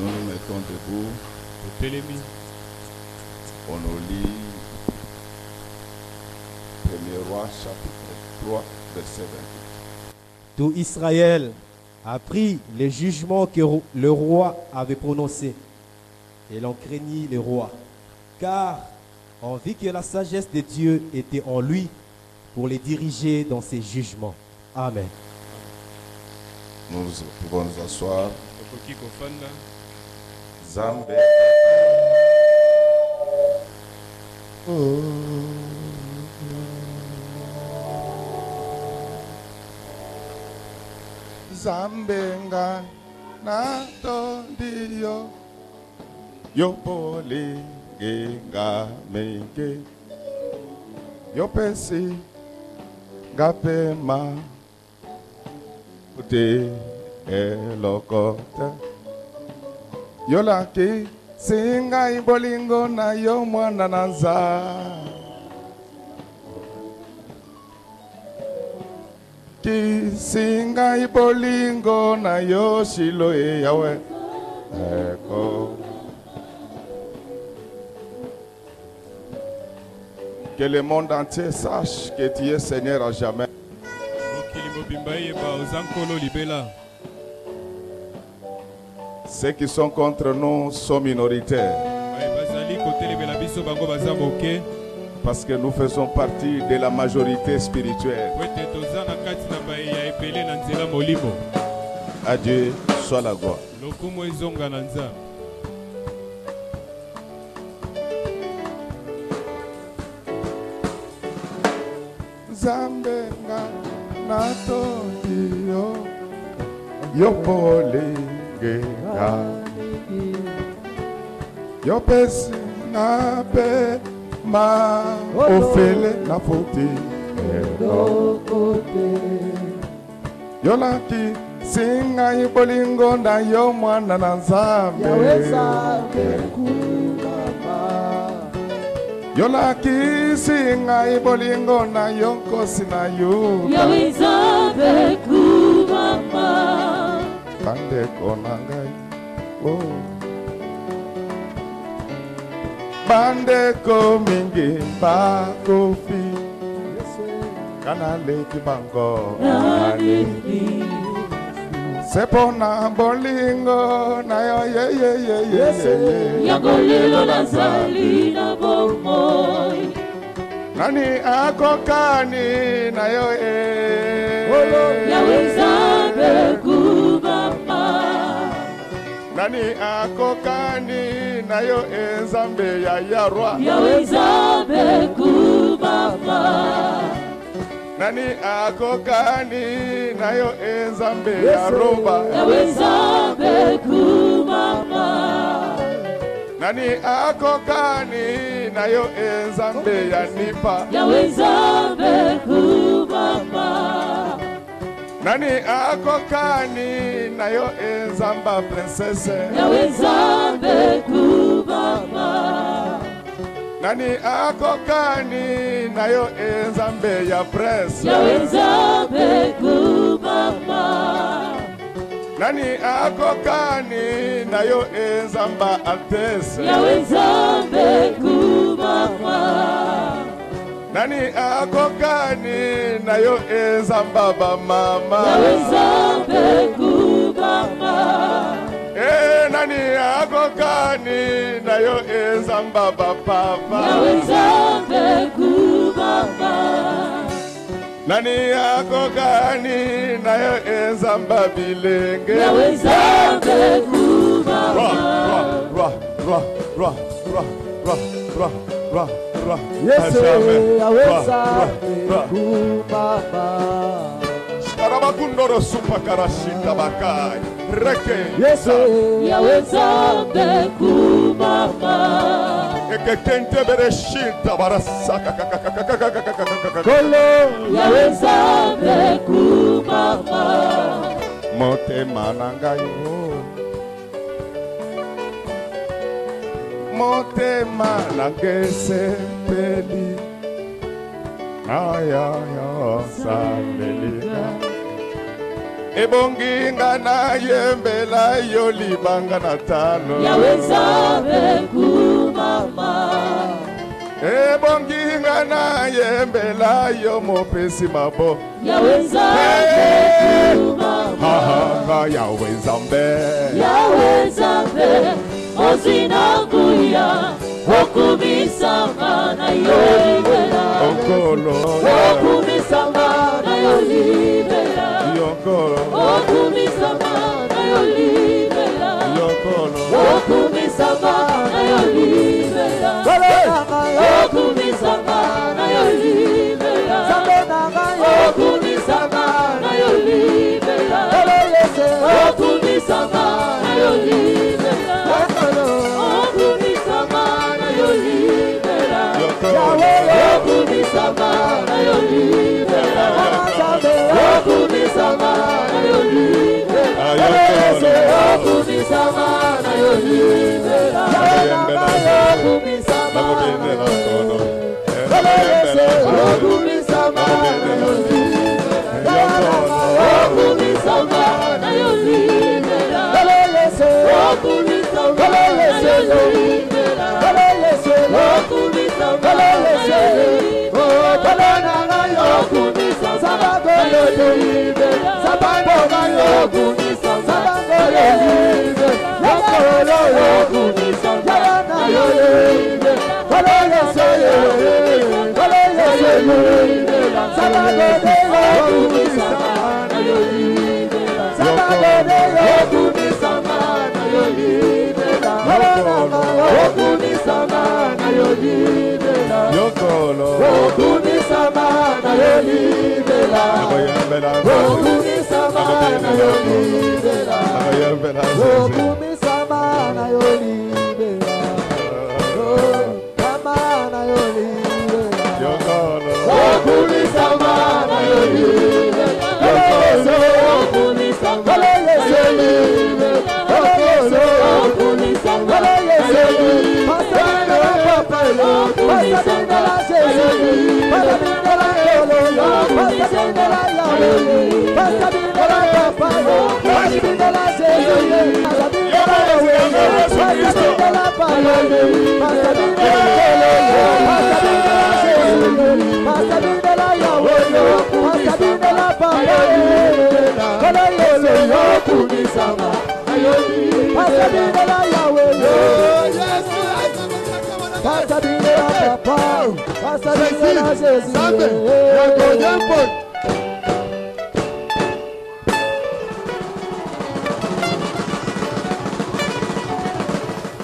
Nous nous mettons debout. On nous lit 1er Roi chapitre 3 verset 28. Tout Israël a pris les jugements que le roi avait prononcés et l'on craignit le roi, car on vit que la sagesse de Dieu était en lui pour les diriger dans ses jugements. Amen. Nous pouvons nous asseoir. Zambé. Zambenga nato ndiyo yopoli genga menge yopesi gapema ute elokote yolaki singa ibolingo na yo mwana naza kisinga ibolingo na yo shilo yawe eko. Que le monde entier sache que tu es Seigneur à jamais. Ceux qui sont contre nous sont minoritaires. Parce que nous faisons partie de la majorité spirituelle. À Dieu soit la gloire. Zambenga nato yo yopole genga yopesi na pe ma ofele na foti yolaki singa ibolingo na yo mwana na Nzambe yolaki singa ibolingo na yo nkosi na Yuda bandeko na ngai bandeko mingi bakofi kana leki bango sepona bolingo na yo ye yagolelo nazali na bomoi nani akokani na yo yaweza kubamba nani akokani na yo Nzambe ya yarwa yaweza kubamba nani akokani na yo Nzambe ya roba yaweza kubamba nani akokani na yo Nzambe ya nipa yaweza kubamba nani akokani na yo Nzamba princesse yaweza kubamba nani akokani na yo Nzambe ya prince yaweza kubamba nani akokani na yo Nzamba altesse yaweza kubamba nani akokani na yo Nzamba ba mama yaweza kubamba nani akokani na yo Nzamba ba papa yaweza kubamba nani akokani na yo Nzamba bilenge yaweza kubamba Yesu yaweza kubamba Karabakundoro supa karashinda bakai reke Yesu yaweza kubamba ekekente bereshinda barasaka kolo yaweza kubamba motema nangayo motema nangesepeli aya sambelika ebonginga na yembela yo libanga na talo yaweza kumama ebonginga na yembela yo mopesi mabo yaweza kumama yaweza mbe ozinakuya okumisanga na yolibera okolo okumisanga na yolibera yokolo okumisanga na yolibera yokolo okumisanga na yolibera okumisanga na yolibera okumisanga na yolibera okumisanga na yolibera okumisanga na yolibera okumisanga na yolibera okumisanga na yolibera okumisanga na yolibera okumisanga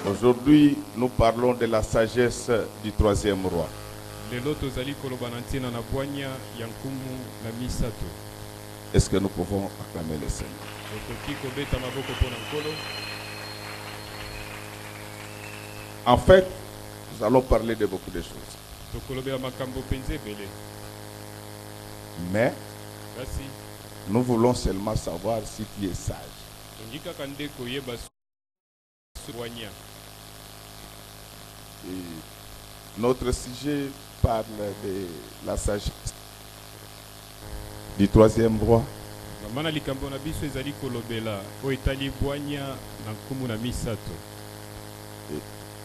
Aujourd'hui, nous parlons de la sagesse du troisième roi. Est-ce que nous pouvons acclamer le Seigneur? En fait, nous allons parler de beaucoup de choses. Mais nous voulons seulement savoir si tu es sage. Et notre sujet parle de la sagesse du troisième roi.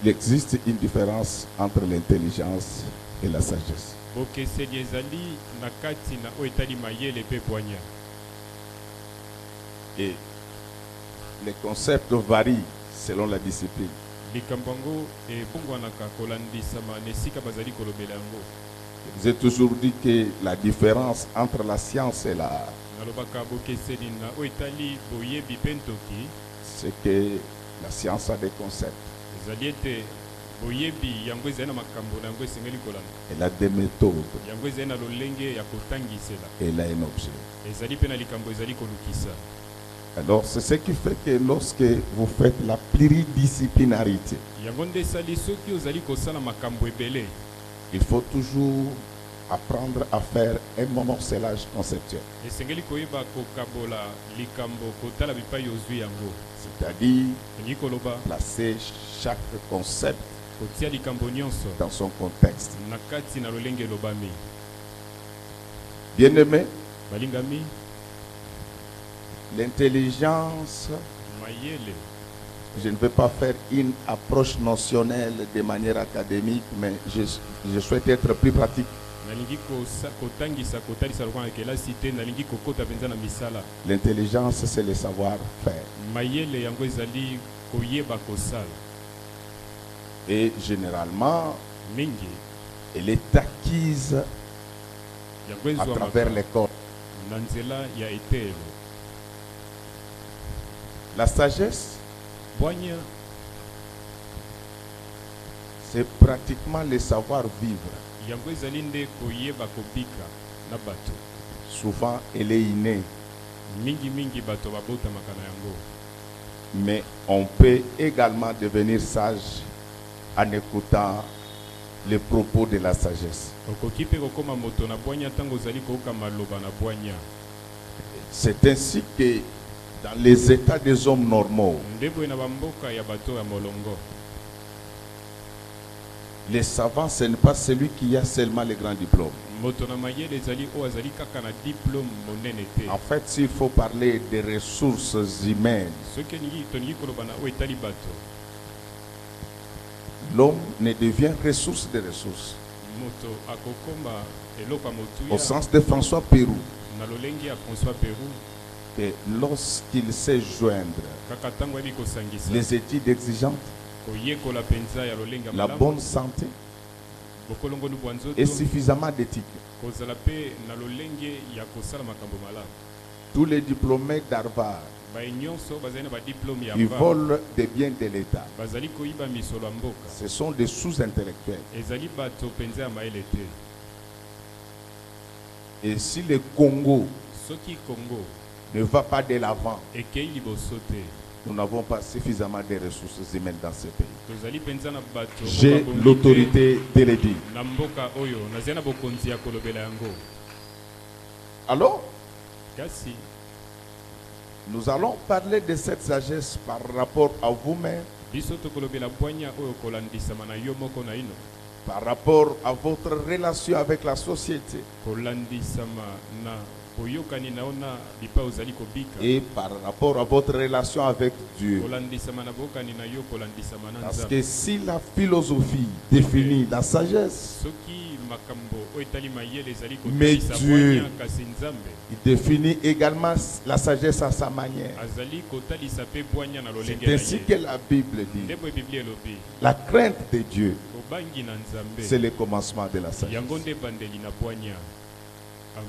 Il existe une différence entre l'intelligence et la sagesse. Et les concepts varient selon la discipline. J'ai toujours dit que la différence entre la science et l'art, c'est que la science a des concepts. Elle a des méthodes. Elle a un objet. Alors c'est ce qui fait que lorsque vous faites la pluridisciplinarité, il faut toujours apprendre à faire un morcelage conceptuel. C'est-à-dire placer chaque concept dans son contexte. Bien-aimé, L'intelligence, mayele je ne vais pas faire une approche notionnelle de manière académique, mais je souhaite être plus pratique. nalingi kotangisa kotalisa lokola na kelasi te nalingi kokota mpenza na misala. L'intelligence, c'est le savoir-faire. mayele yango ezali koyeba kosala. Et généralement, mingi elle est acquise yango à travers ezwamaka l'école. na nzela ya etelo. La sagesse, bwanya c'est pratiquement le savoir-vivre. yango ezali nde koyeba kobika na bato. Souvent, elle est innée, mingi bato babotamaka na yango. mais on peut également devenir sage en écoutant les propos de la sagesse. okoki mpe kokoma moto na bwanya ntango ozali koyoka maloba na bwanya. C'est ainsi que dans les états des hommes normaux, nde boye na bamboka ya bato ya molongo. les savants, ce n'est pas celui qui a seulement les grands diplômes. moto na mayele ezali oyo azali kaka na diplôme monene te. En fait, s'il faut parler des ressources humaines, soki tolingi koloba na oyo etali bato, l'homme ne devient ressource de ressources. moto akokoma eloko ya Au motuya sens de François Pérou, na lolenge ya François Pérou, que lorsqu'il sait joindre kaka ntango ayebi kosangisa les études exigeantes, koyekola mpenza ya lolenge ya la malamu, bonne santé bokolongolu bwa nzoto, et suffisamment d'éthique. kozala mpe na lolenge ya kosala makambo malamu. Tous les diplômés d'Harvard, baye nyonso bazali na badiplôme ya ils ba volent des biens de l'État. bazali koyiba misolo ya mboka. Ce sont des sous-intellectuels. ezali bato mpenza ya mayele te. Et si le Congo soki Congo ne va pas de l'avant, ekei liboso te, nous n'avons pas suffisamment de ressources humaines dans ce pays. tozali mpenza na bato J'ai babongi te l'autorité de le dire. na mboka oyo nazali na bokonzi ya kolobela yango. Alors, kasi nous allons parler de cette sagesse par rapport à vous-même, biso tokolobela bwanya oyo kolandisama na yo moko na ino, par rapport à votre relation avec la société kolandisama na boyokani na yo na bipai ozali kobika, et par rapport à votre relation avec Dieu. kolandisama na boyokani na yo kolandisama na Parce Nzambe. que si la philosophie définit la sagesse, soki makambo oyo etali mayele ezali Mais kotalisa Dieu- bwanya, kasi Nzambe il définit également la sagesse à sa manière. azali kotalisa mpe bwanya na lolenge C'est na ainsi ye. que la Bible dit. nde boye biblia elobi La crainte de Dieu, kobangi na c'est Nzambe le commencement de la sagesse. yango nde bandeli na bwanya. Amen.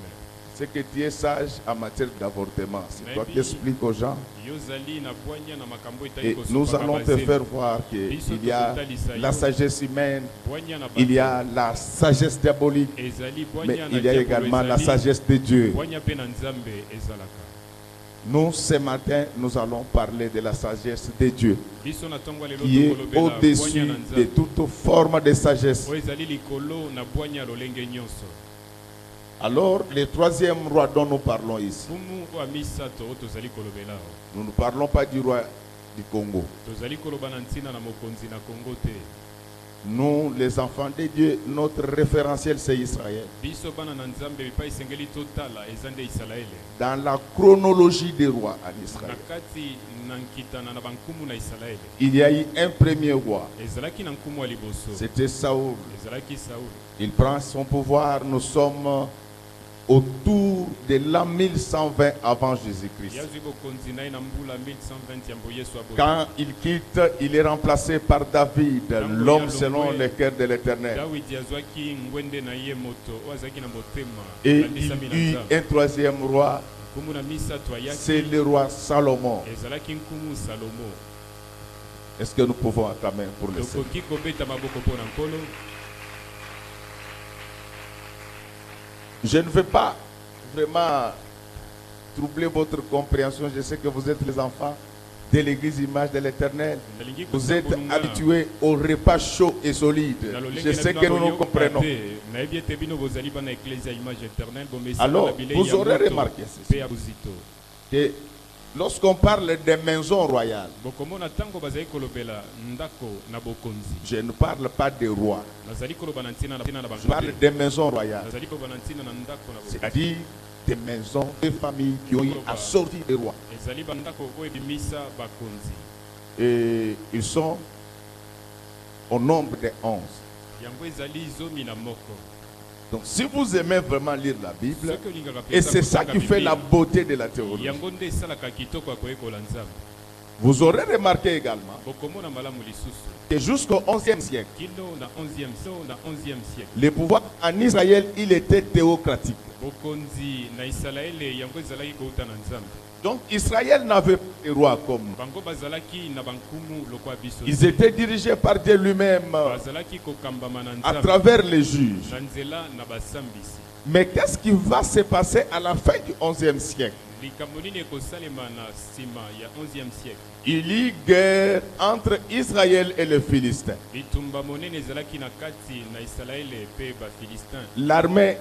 C'est que tu es sage en matière d'avortement. C'est toi qui expliques aux gens. yozali na bwanya na makambo etali Et kosopa nous allons te bazeli. faire voir qu'il y a la sagesse humaine, bwanya na il y bato a la sagesse diabolique, ezali mais bwanya na il y a diabolo également la ezali, sagesse de Dieu. bwanya mpe na Nzambe ezalaka. Nous, ce matin, nous allons parler de la sagesse de Dieu, biso na ntongo ya lelo qui est tokolobela bwanya au-dessus na de Nzambe toute forme de sagesse. oyo ezali likolo na bwanya ya lolenge nyonso. Alors, le troisième roi dont nous parlons ici, fumu oyo ya misato oyo tozali kolobela awa. nous ne parlons pas du roi du Congo. tozali koloba na ntina na mokonzi na Congo te. Nous, les enfants de Dieu, notre référentiel, c'est Israël. biso bana na Nzambe bipai esengeli totala eza nde Isalaele. Dans la chronologie des rois en na Israël, kati na nkitana na bankumu na Isalaele il y a eu un premier roi, ezalaki na nkumu ya liboso, c'était Saoul. ezalaki Sauli. Il prend son pouvoir, nous sommes autour de l'an 1120 avant Jésus-Christ. yazwi bokonzi na ye na mbula 1120 ya mbo Yesu aboyi. Quand il quitte, il est remplacé par David, l'homme selon le cœur de l'Éternel. dawidi azwaki ngwende na ye moto oyo azalaki na motema Et alandisami na il eut Nzambe. un troisième roi, nkumu na misato c'est ayaki le roi Salomon. ezalaki nkumu Salomo. Est-ce que nous pouvons acclamer pour le Seigneur? tokoki kobeta maboko mpo na nkolo. Je ne veux pas vraiment troubler votre compréhension. Je sais que vous êtes les enfants de l'église Image de l'Éternel. nalingi Vous êtes kosambulunga habitués au repas chaud et solide. na lolenge Je na sais bino que nous nous boyoka comprenons. te. nayebi ete bino bozali bana eklezia image éternelle bomesana Alors, na bilei vous ya aurez moto remarqué mpe ceci. ya bozito. Que lorsqu'on parle des maisons royales, bokomona ntango bazali kolobela ndako na bokonzi, je ne parle pas des rois. nazali koloba na ntina na Je bango parle te. des maisons royales. nazali koloba na ntina na ndako na bokonzi. C'est-à-dire des maisons, des familles qui ont eu à sortir des rois. ezali bandako oyo ebimisa bakonzi Et ils sont au nombre de 11. yango ezali zomi na moko. Donc si vous aimez vraiment lire la Bible, Soki olingaka et mpenza c'est ça kotanga qui fait Bible, la beauté de la théologie. yango nde esalaka kitoko ya koyekola nzambe. Vous aurez remarqué également bokomona malamu lisusu que jusqu'au 11e siècle, kino na 11e siècle le pouvoir en Israël, il était théocratique. bokonzi na isalaele yango ezalaki kouta na nzambe. Donc Israël n'avait pas de roi comme nous. bango bazalaki na bankumu lokwa biso Ils étaient dirigés par Dieu lui-même bazalaki kokambama na à nzambe travers les juges. na nzela na basambisi. Mais qu'est-ce qui va se passer à la fin du 11e siècle? likambo nini ekosalema na nsima ya 11e siècle. Il y eut guerre entre Israël et les Philistins. bitumba monene ezalaki na kati na isalaele mpe bafilistin. L'armée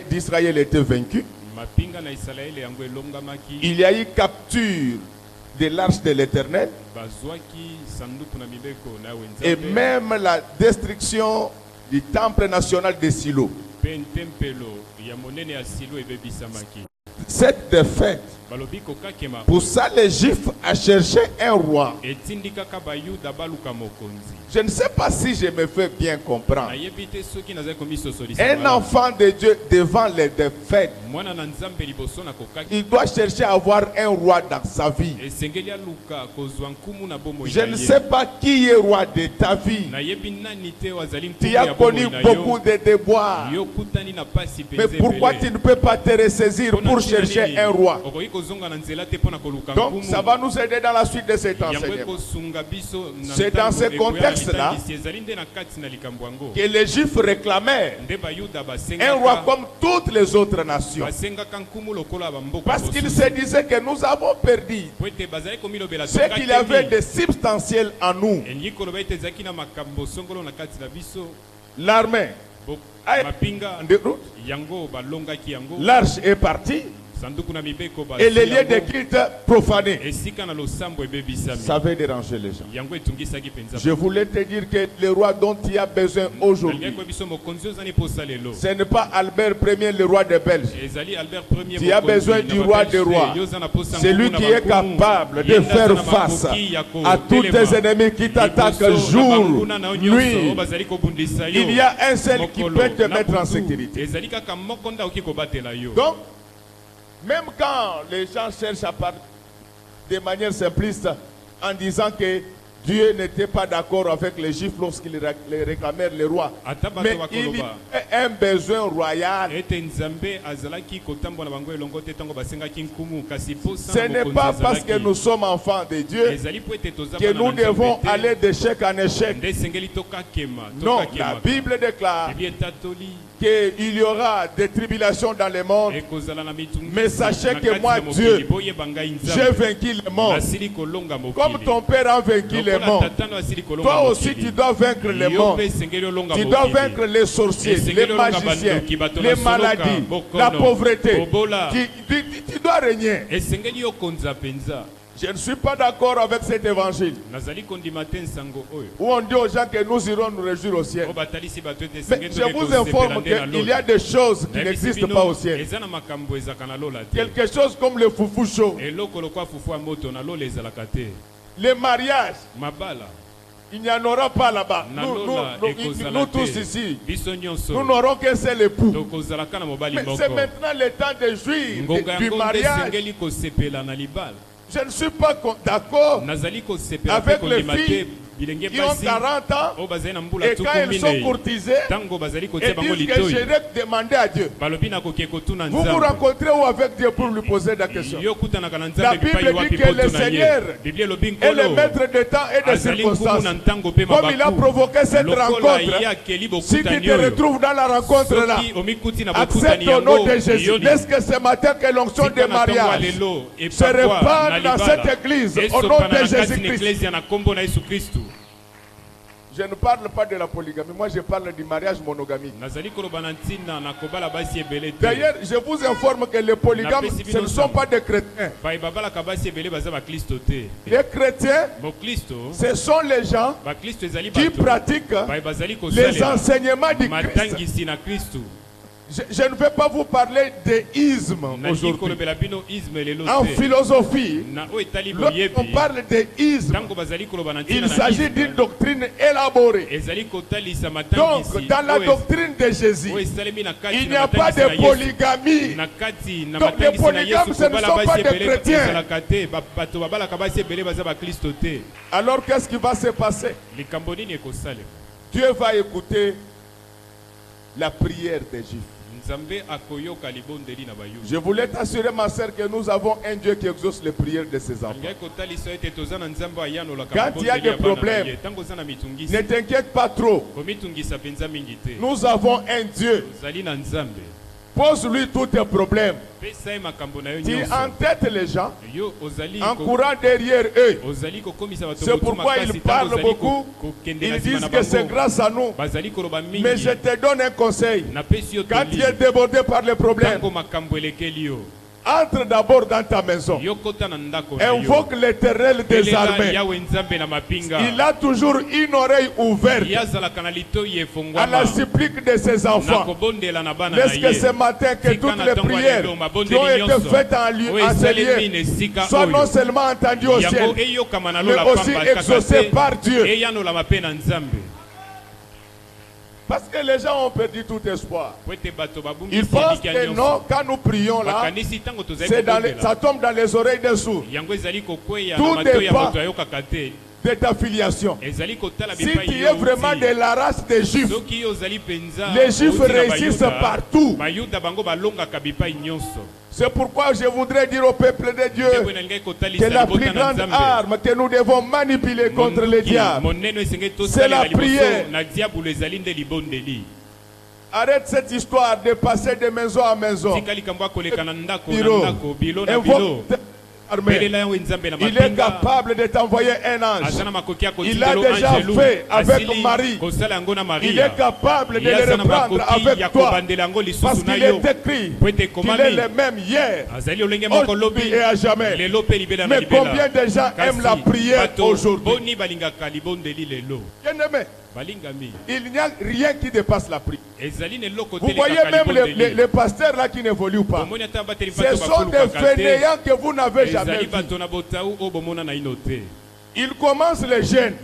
d'Israël était vaincue. mapinga na isalaele yango elongamaki. Il y a eu capture de l'arche de l'Éternel bazwaki sanduku na mibeko na et wenzambe même la destruction du temple national de Silo. mpe ntempelo ya monene ya silo ebebisamaki. Cette défaite, balobi kokakema pour ça les Juifs ont cherché un roi. etindi kaka bayuda baluka mokonzi. Je ne sais pas si je me fais bien comprendre. nayebi te soki nazali komisosolisa Un malamu. enfant de Dieu devant les défaites, mwana na nzambe liboso na kokaki il doit chercher à avoir un roi dans sa vie. esengeli aluka kozwa nkumu na bomoi Je na ne ye. sais pas qui est roi de ta vie. nayebi nani te oyo azali Tu nkumu as ya connu bomoi na beaucoup yo. de déboires. yo kutani na pasi Mais penza pourquoi tu ebele. ne peux pas te ressaisir Mpona pour ntina chercher nini un roi? okoki kozonga na nzela te mpo na koluka Donc nkumu. ça va nous aider dans la suite de cet yango enseignement. ekosunga biso na C'est dans ntango ce ekoya contexte-là litangisi ezali nde na kati na likambo yango. Que les Juifs réclamaient nde bayuda un roi basengaka comme toutes les autres nations. basengaka nkumu lokola ya bamboka Parce qu'ils mosusu. se disaient que nous avons perdu po ete bazali komilobela ce qu'il y avait de substantiel en nous. elingi koloba ete ezalaki na makambo songolo na kati na biso. L'armée, Bo- Aye. mapinga de route, yango balongaki yango l'arche est partie sanduku na mibeko et les basi lieux de yango. culte profanés. esika na losambo ebebisami Ça avait dérangé les gens. yango etungisaki mpenza. Je voulais te dire que le roi dont tu as besoin nalingi aujourd'hui, koyebi biso mokonzi oyo ezali posa lelo ce n'est pas Albert Ier, le roi des Belges. ezali Albert Ier Tu as mokonzi besoin na du roi Babelge. des rois. Yo oza na posa Celui ngumu na qui est bankumu. capable de Ye nde aza faire na face makoki ya à tous kotelema. tes ennemis qui t'attaquent Liboso na jour, banguna na yo nyonso, nuit. oyo bazali kobundisa yo. Il y a un seul qui Mokolo peut te na mettre en butu. sécurité. ezali kaka moko nde akoki kobatela yo. Donc, même quand les gens cherchent à parler de manière simpliste en disant que Dieu n'était pas d'accord avec les Juifs lorsqu'ils réclamèrent le roi. Ata bato Mais il y bakoloba a un besoin royal. ete nzambe azalaki kotambola bango elongo te ntango basengaki nkumu kasi posa Ce na n'est mokonzi pas parce que azalaki. nous sommes enfants de Dieu ezali po ete toza que bana nous na Nzambe devons te. aller d'échec en échec. nde esengeli tokakema Non, la tokakema. Bible déclare Bible etatoli qu'il y aura des tribulations dans le monde. ekozala na mitungi Mais sachez na que kati moi, ya mokili. Dieu, boyeba ngai J'ai nzambe vaincu le monde. nasili kolonga mokili. Comme ton père a vaincu le Lokola monde. tatano asili kolonga Toi aussi, mokili. tu dois vaincre le Yo monde. mpe esengeli olonga Tu dois mokili. vaincre les sorciers, Esengeli les olonga magiciens, bandoki, bato les na soloka, maladies, bokono, la pauvreté. bobola. Tu dois régner. esengeli okonza mpenza. Je ne suis pas d'accord avec cet évangile nazali kondima te nsango oyo où on dit aux gens que nous irons nous réjouir au ciel. oyo batalisi bato ete Mais esengeli je toke vous kosepela informe nde na qu'il y a lola. des choses qui Nayebisi n'existent bino, pas au ciel. eza na makambo ezalaka na lola te. Quelque chose comme le foufou chaud, eloko lokwa fufu ya moto na lola ezalaka te. les mariages. mabala Il n'y en aura pas là-bas. na Nous, lola nous ekozala tous te. ici, biso nyonso nous n'aurons qu'un seul époux. tokozalaka na mobali Mais moko. c'est maintenant le temps de jouir ngonga du yango nde mariage. esengeli kosepela na libala. Je ne suis pas d'accord nazali kosepela avec mpe les kondima te filles bilenge qui ont basi 40 ans oyo bazali na mbula et quand tuku ils sont minei courtisés ntango bazali et kotia bango disent que litoi j'irai demander à Dieu. balobi nakoki kotuna Vous vous nzambe. rencontrez où avec Dieu pour lui poser la question? yo kutanaka na La nzambe Bible bipai dit wapi que le poto na ye. Seigneur biblia elobi Et le nkolo maître de temps et de azali nkumu circonstances. na ntango mpe Comme il a mabaku provoqué cette lokola ye rencontre, akeli si tu bokutani te oyo retrouves dans la rencontre là, soki omikuti na bokutani accepte au nom yango de Jésus. yoli Laisse que ce matin que l'onction tika de na ntango ya mariage lelo se epakwa répande na dans libala cette église au nom esopana de na kati na Jésus-Christ. eklezia na kombo na yesu kristu. Je ne parle pas de la polygamie, moi je parle du mariage monogamique. nazali koloba na ntina na kobala basi ebele te. D'ailleurs, je vous informe que les polygames, ce ne sont pas des chrétiens. baye babalaka basi ebele baza baklisto te. Les chrétiens, boklisto ce sont les gens baklisto ezali qui bato pratiquent baye bazali les kosalela enseignements du Christ. matangisi na kristu. Je ne vais pas vous parler déisme aujourd'hui. En philosophie, lorsqu'on parle déisme, il s'agit d'une doctrine élaborée. Donc, dans la doctrine de Jésus, il n'y a pas de polygamie. Donc, les polygames, ce ne sont pas des chrétiens. Alors, qu'est-ce qui va se passer? Dieu va écouter la prière des Juifs. Je voulais t'assurer, ma sœur, que nous avons un Dieu qui exauce les prières de ses enfants. Quand il y a des problèmes, ne t'inquiète pas trop. Nous avons un Dieu. Pose-lui tous tes problèmes. Tu entêtes les gens en courant derrière eux. C'est pourquoi ils parlent beaucoup. Ils disent que c'est grâce à nous. Mais je te donne un conseil. Quand tu es débordé par les problèmes, entre d'abord dans ta maison. Invoque l'Éternel des armées. Il a toujours une oreille ouverte à la supplique de ses enfants. N'est-ce que ce matin que toutes les prières qui ont été faites en ce lieu soient non seulement entendues au ciel, mais aussi exaucées par Dieu. Parce que les gens ont perdu tout espoir. Ils pensent que non, quand nous prions là, ça tombe dans les oreilles des sourds. Tout dépend de ta filiation. Si tu es vraiment de la race des Juifs, les Juifs réussissent partout. C'est pourquoi je voudrais dire au peuple de Dieu que la plus grande arme que nous devons manipuler contre les diables, c'est la prière. Arrête cette histoire de passer de maison à maison. Il est capable de t'envoyer un ange. Il l'a déjà fait avec Marie. Il est capable de le reprendre avec toi. Parce qu'il est écrit qu'il est le même hier, aujourd'hui et à jamais. Mais combien de gens aiment la prière aujourd'hui? Bien-aimé, il n'y a rien qui dépasse la prière. Vous voyez même les pasteurs là qui n'évoluent pas. Ce sont des fainéants que vous n'avez jamais vus. Ils commencent les jeûnes.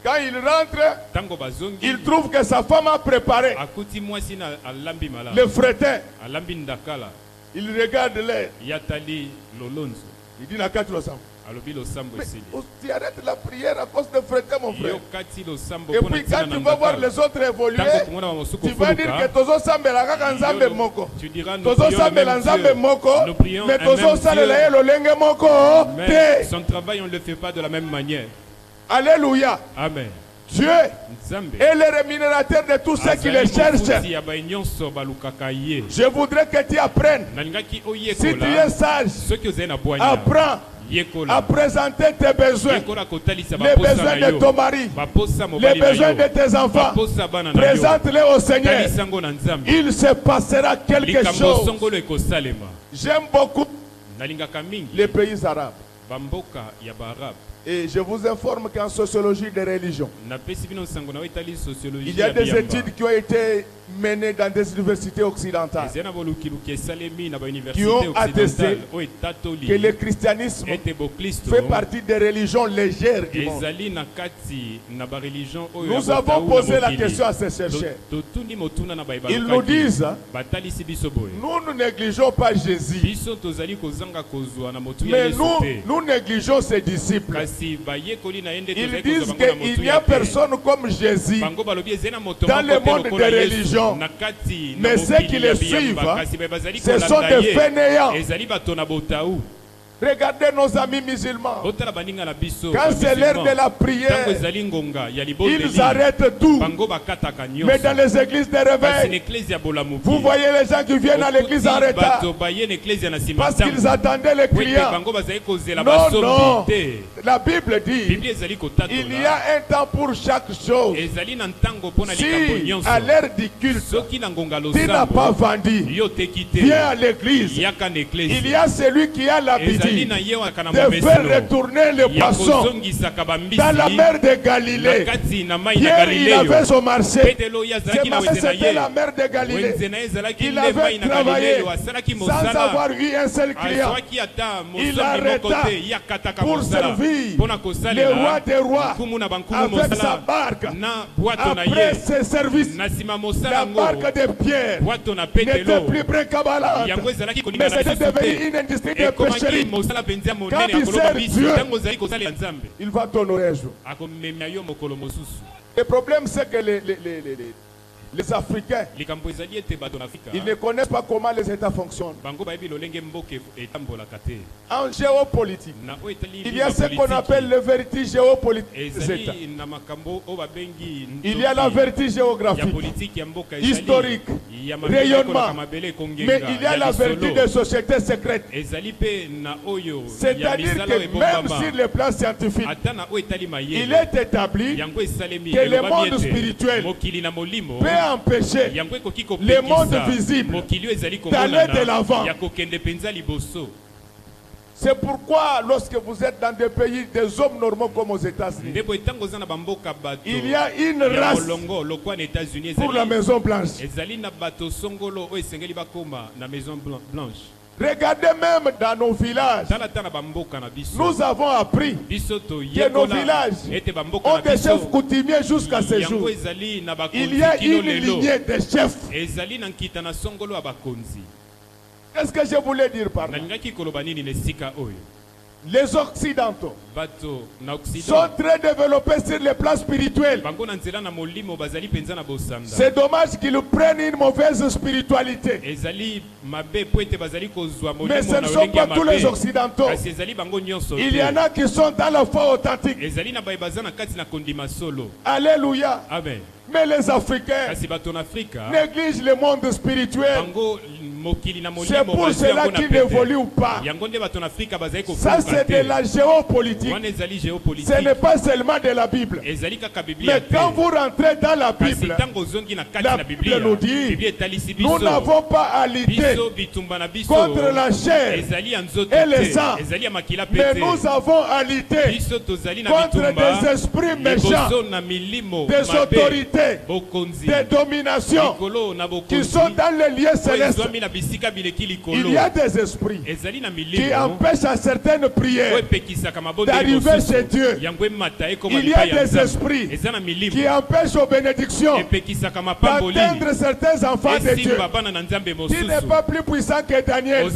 Quand il rentre, il trouve que sa femme a préparé le fretin. Il regarde l'air. Il dit, mais tu arrêtes la prière à cause de fretin, mon frère. Et puis quand tu vas voir les autres évoluer, tu vas dire que Tozo Sambela Kaka Nzambe Moko. Tozo Sambela Nzambe Moko, mais Tozo Sambela Lolenge Moko. Son travail, on ne le fait pas de la même manière. Alléluia. Amen. Dieu est le rémunérateur de tous ceux qui le cherchent. Je voudrais que tu apprennes. Si tu es sage, apprends à présenter tes besoins, les besoins de ton mari, les besoins de tes enfants. Présente-les au Seigneur. Il se passera quelque chose. J'aime beaucoup les pays arabes. Et je vous informe qu'en sociologie des religions, il y a des études qui ont été menées dans des universités occidentales qui ont attesté que le christianisme fait partie des religions légères du monde. Nous avons posé la question à ces chercheurs. Ils nous disent, nous ne négligeons pas Jésus, mais nous négligeons ses disciples. Ils disent qu'il n'y a personne comme Jésus dans le monde des religions. Mais ceux qui le suivent, ce sont des fainéants. Regardez nos amis musulmans. Quand c'est l'heure de la prière, ils arrêtent tout. Mais dans les églises de réveil, vous voyez les gens qui viennent à l'église en retard parce qu'ils attendaient les clients. Non, non. La Bible dit il y a un temps pour chaque chose. Si à l'heure du culte, tu n'as pas vendu, viens à l'église. Il y a celui qui a l'habitude lui de faire retourner les poissons dans la mer de Galilée. Pierre, il avait son marché. C'était la mer de Galilée. Il avait travaillé sans avoir eu un seul client. Il arrêta pour servir le roi des rois avec sa barque. Après ce service, la barque de Pierre n'était plus bric-à-brac, mais c'était devenu une industrie de pêcherie. Quand il sert Dieu, il va t'honorer un jour. Le problème, c'est que les Africains, ils ne connaissent pas comment les États fonctionnent. En géopolitique, il y a ce qu'on appelle le vertige géopolitique des États. Il y a la vertige géographique, historique, rayonnement, mais il y a la vertige des sociétés secrètes. C'est-à-dire que même sur le plan scientifique, il est établi que le monde spirituel peut empêcher le monde visible d'aller de l'avant. C'est pourquoi lorsque vous êtes dans des pays, des hommes normaux comme aux États-Unis, il y a une race pour la Maison Blanche. Regardez même dans nos villages, nous avons appris que nos villages ont des chefs coutumiers jusqu'à ce jour. Il y a une lignée de chefs. Qu'est-ce que je voulais dire par là? Les Occidentaux sont très développés sur le plan spirituel. C'est dommage qu'ils prennent une mauvaise spiritualité. Mais ce ne sont pas tous les Occidentaux. Il y en a qui sont dans la foi authentique. Alléluia. Amen. Mais les Africains négligent le monde spirituel. C'est pour cela qu'ils n'évoluent pas. Ça, c'est de la géopolitique. Ce n'est pas seulement de la Bible. Mais quand vous rentrez dans la Bible nous dit, nous n'avons pas à lutter contre la chair et le sang, mais nous avons à lutter contre des esprits méchants, des autorités, des dominations qui sont dans les lieux célestes. Il y a des esprits qui empêchent à certaines prières d'arriver chez Dieu. Il y a des esprits qui empêchent aux bénédictions d'atteindre certains enfants de Dieu. Qui n'est pas plus puissant que Daniel.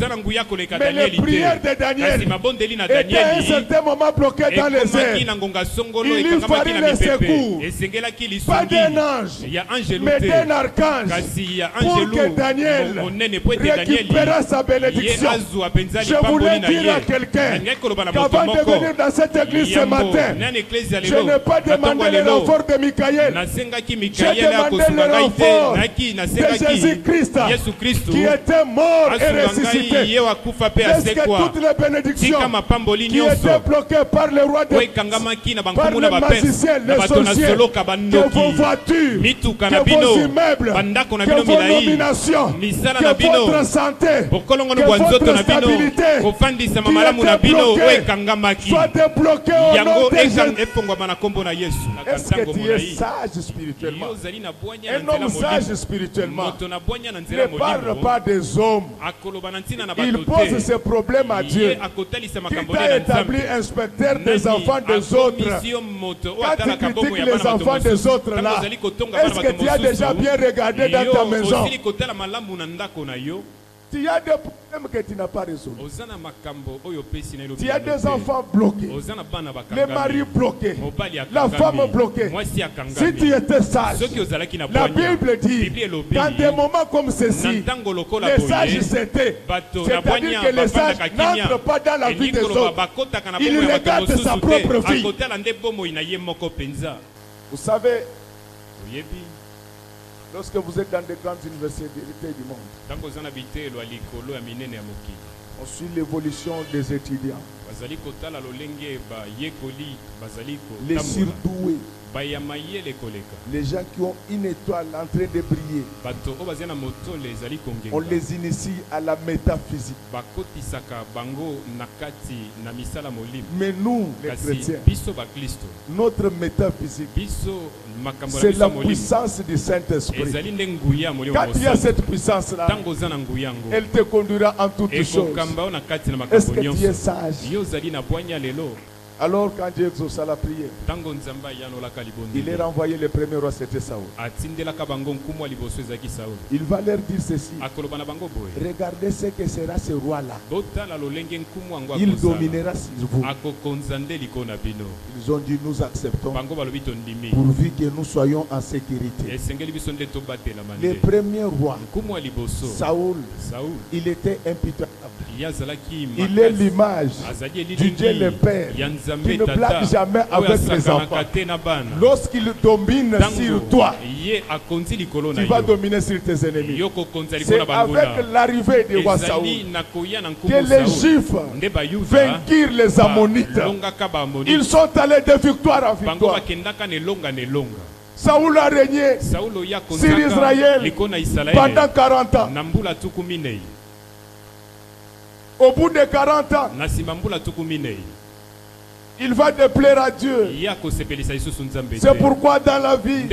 Mais les prières de Daniel étaient à un certain moment bloquées dans les airs. Il lui fallait les secours. Pas d'un ange, mais d'un archange. Pour que Daniel récupérer sa bénédiction. Je voulais dire à quelqu'un qu'avant de venir dans cette église ce matin, je n'ai pas demandé le renfort de Michael. J'ai demandé le renfort de Jésus-Christ qui était mort et ressuscité. Est-ce que toutes les bénédictions qui étaient bloquées par le roi de par les magiciens, les sorciers, que vos voitures, que vos immeubles, que vos nominations, que votre santé, que votre stabilité soit débloquée au nom de Jésus. Est-ce que tu es sage spirituellement? Un homme sage spirituellement ne parle pas des hommes. Il pose ses problèmes à Dieu. Qui t'a établi inspecteur des enfants des autres? Quand tu critiques les enfants des autres là, est-ce que tu as déjà bien regardé dans ta maison? Tu as des problèmes que tu n'as pas résolus. Tu as des enfants bloqués, les maris bloqués, la femme bloquée. Si tu étais sage, la Bible dit, dans des moments comme ceci, les sages c'était. C'est-à-dire que les sages n'entrent pas dans la vie des autres. Ils regardent sa propre vie. Vous savez, lorsque vous êtes dans des grandes universités du monde, on suit l'évolution des étudiants. les surdoués, les gens qui ont une étoile en train de briller. On les initie à la métaphysique. Mais nous, les chrétiens, notre métaphysique, c'est la puissance du Saint-Esprit. Quand il y a cette puissance-là, elle te conduira en toutes choses. Est-ce que tu es sage? Alors quand Dieu exauça la prière, il est renvoyé le premier roi, c'était Saoul. Il va leur dire ceci: regardez ce que sera ce roi-là. Il dominera sur vous. Ils ont dit: nous acceptons pourvu que nous soyons en sécurité. Le premier roi, Saoul, il était impitoyable. Il est l'image du Dieu le Père qui ne blague jamais avec les enfants. Lorsqu'il domine sur toi, tu vas dominer sur tes ennemis. C'est avec l'arrivée du roi Saoul que les Juifs vainquirent les Ammonites. Ils sont allés de victoire en victoire. Saoul a régné sur Israël pendant 40 ans. Au bout de 40 ans, il va déplaire à Dieu. C'est pourquoi dans la vie,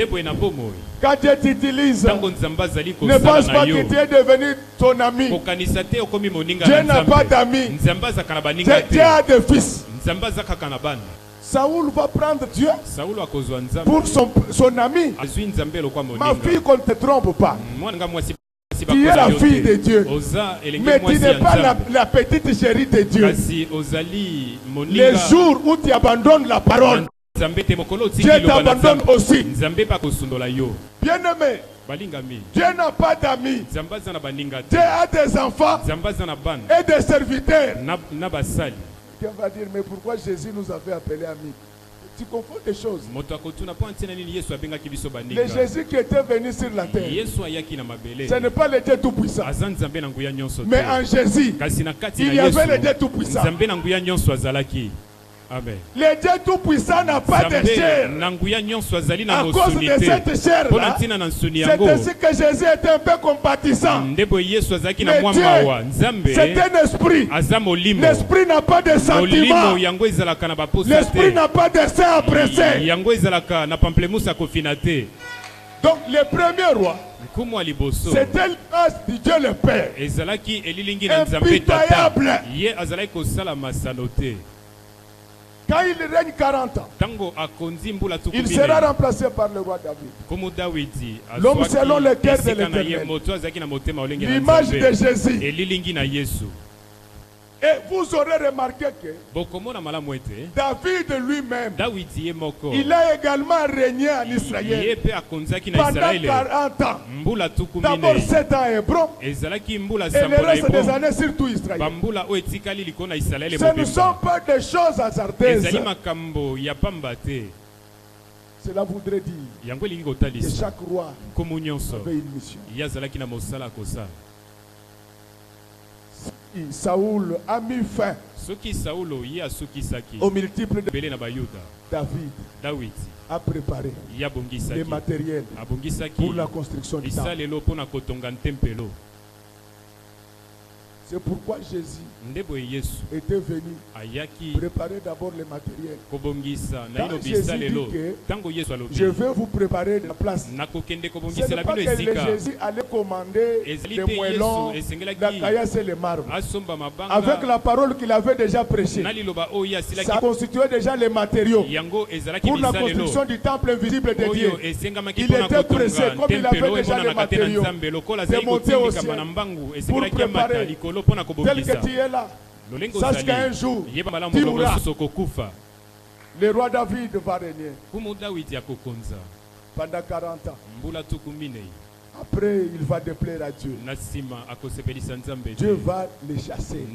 quand Dieu t'utilise, ne pense pas que tu es devenu ton ami. Dieu n'a pas d'amis. Dieu a des fils. Saoul va prendre Dieu pour son ami. Ma fille, qu'on ne te trompe pas. Tu es la fille de Dieu, mais tu n'es pas la petite chérie de Dieu. Les jours où tu abandonnes la parole, Dieu t'abandonne aussi. Bien-aimé, Dieu n'a pas d'amis. Dieu a des enfants et des serviteurs. Quelqu'un va dire: mais pourquoi Jésus nous avait appelés amis? Tu confonds des choses. Le Jésus qui était venu sur la terre, ce n'est pas le Dieu Tout-Puissant. Mais en Jésus, il y avait le Dieu Tout-Puissant. Amen. Le Dieu Tout-Puissant n'a pas de chair. À cause de cette chair-là, c'est ainsi que Jésus était un peu compatissant. Mais Dieu, c'est un esprit. L'esprit n'a pas de sentiments. L'esprit n'a pas de sein à presser. Donc le premier roi, c'était l'image du Dieu le Père. Impitoyable. Quand il règne 40 ans, il sera remplacé par le roi David. L'homme selon le cœur de l'Éternel. L'image de Jésus. Et vous aurez remarqué que David lui-même, il a également régné en Israël pendant 40 ans. D'abord 7 ans à Hébron et le reste des années sur tout Israël. Ce ne sont pas des choses hasardeuses. Cela voudrait dire que chaque roi avait une mission. Saoul a mis fin au multiple de David a préparé les matériels pour la construction du temple. C'est pourquoi Jésus était venu préparer d'abord les matériels. Quand Jésus dit que je vais vous préparer de la place, ce n'est pas que Jésus allait commander les moellons, la caillasse et les marbres. Avec la parole qu'il avait déjà prêchée, ça constituait déjà les matériaux pour la construction du temple invisible de Dieu. Il était pressé, comme il avait déjà les matériaux, de monter au ciel pour préparer. Tel que tu es là, sache qu'un jour, tu mourras. Le roi David va régner pendant 40 ans. Après, il va déplaire à Dieu. Dieu va les chasser.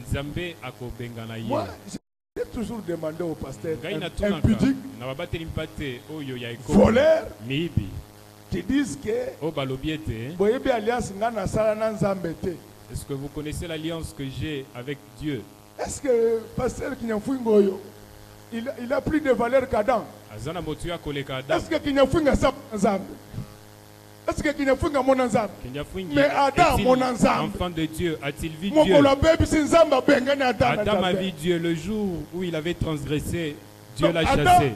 Moi, j'ai toujours demandé au pasteur impudique, voleur, qui disent que est-ce que vous connaissez l'alliance que j'ai avec Dieu? Est-ce que pasteur Kinyafungoyo, il a plus de valeur qu'Adam? Est-ce que Kinyafunga ça ensemble? Est-ce que Kinyafunga mon ensemble? Mais Adam mon ensemble. Enfant de Dieu, a-t-il vu Dieu? Adam a vu Dieu le jour où il avait transgressé. Dieu l'a chassé.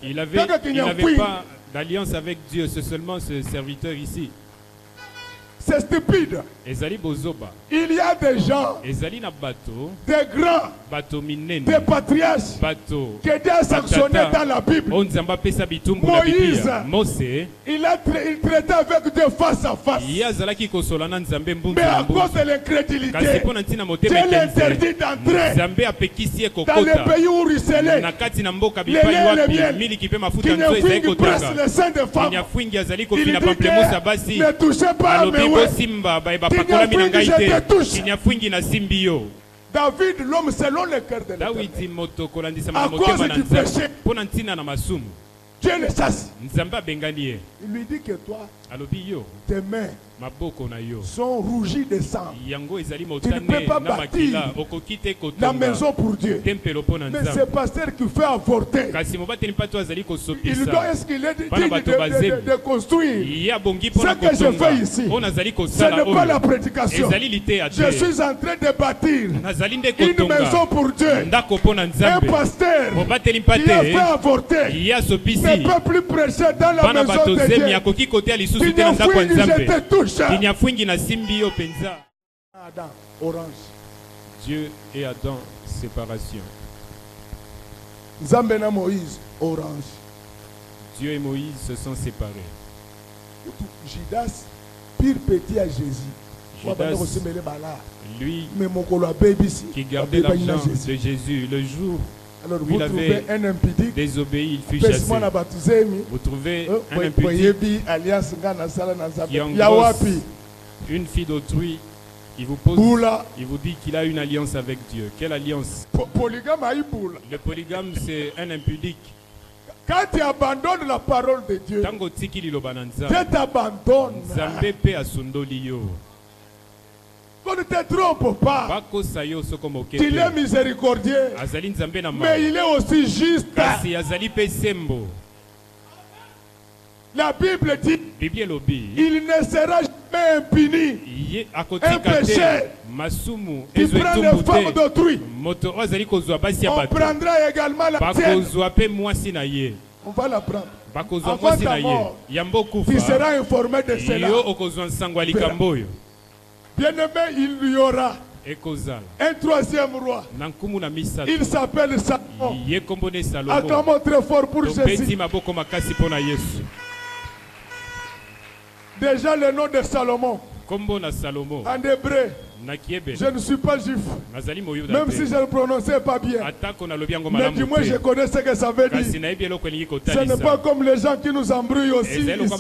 Il n'avait pas d'alliance avec Dieu, c'est seulement ce serviteur ici. C'est stupide. Il y a des gens, des grands, des patriarches qui étaient sanctionnés dans la Bible. Moïse, il traitait avec Dieu face à face. Mais à cause de l'incrédulité, Dieu l'interdit d'entrer dans les pays où ruisselait les miel, qui ne presse le sein des femmes. Il dit que ne touchez pas à mes David, l'homme selon le cœur de l'Éternel, à cause du péché, Dieu le chasse. Il lui dit que toi, tes mains sont rougies de sang. Tu ne peux pas bâtir la maison pour Dieu. Mais c'est pasteur qui fait avorter. Il doit, est-ce qu'il est dit de construire? Ce que je fais ici, ce n'est pas la prédication. Je suis en train de bâtir une maison pour Dieu. Un pasteur qui a fait avorter ne peut plus prêcher dans la maison de Dieu. Je te touche. Adam, orange. Dieu et Adam, séparation. Zambena Moïse, orange. Dieu et Moïse se sont séparés. Judas, pire petit à Jésus. Judas, lui, qui gardait l'argent de Jésus, le jour où il avait désobéi, il fut chassé. Vous trouvez un impudique qui engrosse une fille d'autrui, il vous pose, il vous dit qu'il a une alliance avec Dieu. Quelle alliance? Le polygame, c'est un impudique. Quand tu abandonnes la parole de Dieu, Dieu t'abandonne. On ne te trompe pas. Il est miséricordieux, mais il est aussi juste. La Bible dit il ne sera jamais impuni un péché qui prend les femmes d'autrui. On prendra également la tienne. On va la prendre. Avant ta mort, tu seras informé de cela. Bien-aimé, il y aura un troisième roi. Il s'appelle Salomon. Acclamons très fort pour Jésus. Déjà le nom de Salomon. En hébreu, je ne suis pas juif. Même si je ne le prononçais pas bien. Mais du moins je connais ce que ça veut dire. Ce n'est pas comme les gens qui nous embrouillent aussi ici. Il ne faut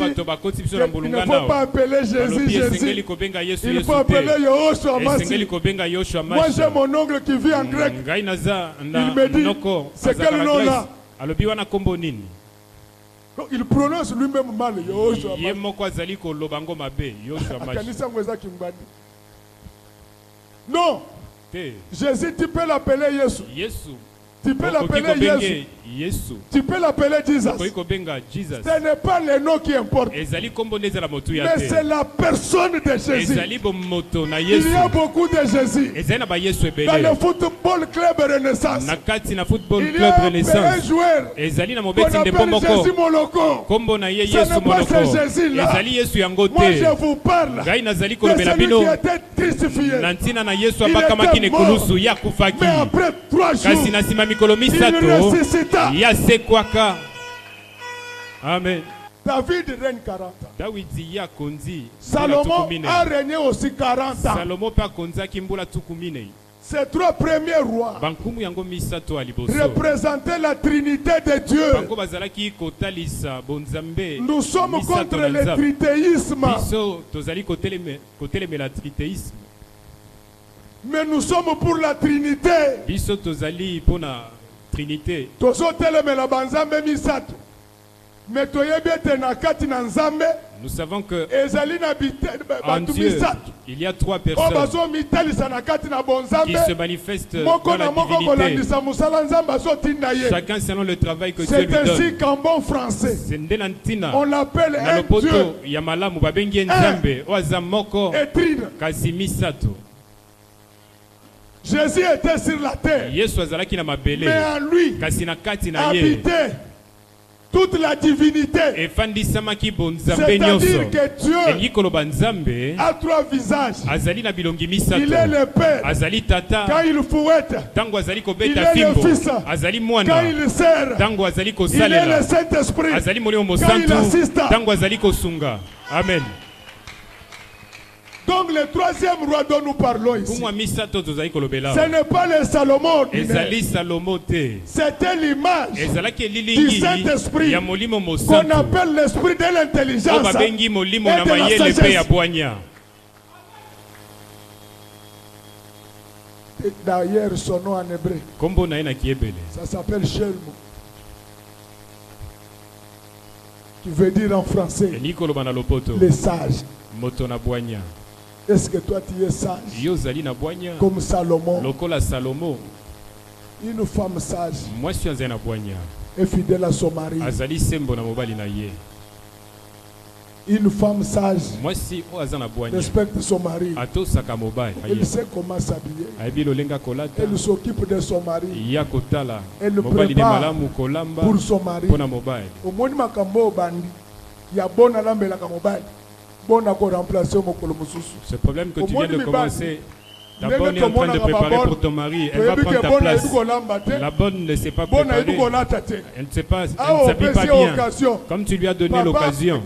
pas appeler Jésus Jésus. Il faut appeler Yahushua Massi. Moi j'ai mon oncle qui vit en grec. Il me dit, c'est quel nom là? Il prononce lui-même mal. Non. Jésus, tu peux l'appeler Jésus. Tu peux l'appeler Jésus. Tu peux l'appeler Jesus. Ce n'est pas le nom qui importe. Mais c'est la personne de Jésus. Il y a beaucoup de Jésus. Dans le football club Renaissance, il y a un joueur qu'on appelle Jésus Moloko. Ce n'est pas ce Jésus-là. Moi je vous parle de celui qui était crucifié. Il était mort. Mais après 3 jours, il ressuscita. Amen. David règne 40 ans. Salomon a régné aussi 40 ans. Ces 3 premiers rois représentaient la Trinité de Dieu. Nous sommes contre le tritéisme. Mais nous sommes pour la Trinité. Mais toyebi ete na kati na nzambe Nous savons que en Dieu, il y a trois personnes qui se manifestent dans la divinité. Chacun selon le travail que Dieu lui donne. C'est ainsi qu'en bon français, on l'appelle un Dieu. Jésus était sur la terre, mais en lui habitait toute la divinité. C'est-à-dire que Dieu a trois visages. Il est le Père. Quand il fouette, il est le Fils. Quand il sert, il est le Saint-Esprit. Quand il assiste. Amen. Donc le troisième roi dont nous parlons ici, ce n'est pas le Salomon, c'était l'image du Saint-Esprit qu'on appelle l'esprit de l'intelligence et de la sagesse. D'ailleurs, son nom en hébreu, ça s'appelle Shelmo, qui veut dire en français les sages. Est-ce que toi tu es sage comme Salomon? Une femme sage est fidèle à son mari. Une femme sage respecte son mari. Elle sait comment s'habiller. Elle s'occupe de son mari. Elle le prépare pour son mari. Au moins, il y a bon à l'ambela mobile. Ce problème que tu viens de commencer, ta bonne est en train de préparer pour ton mari. Elle va prendre ta place. La bonne ne s'est pas préparée. Elle ne s'habille pas bien. Comme tu lui as donné l'occasion.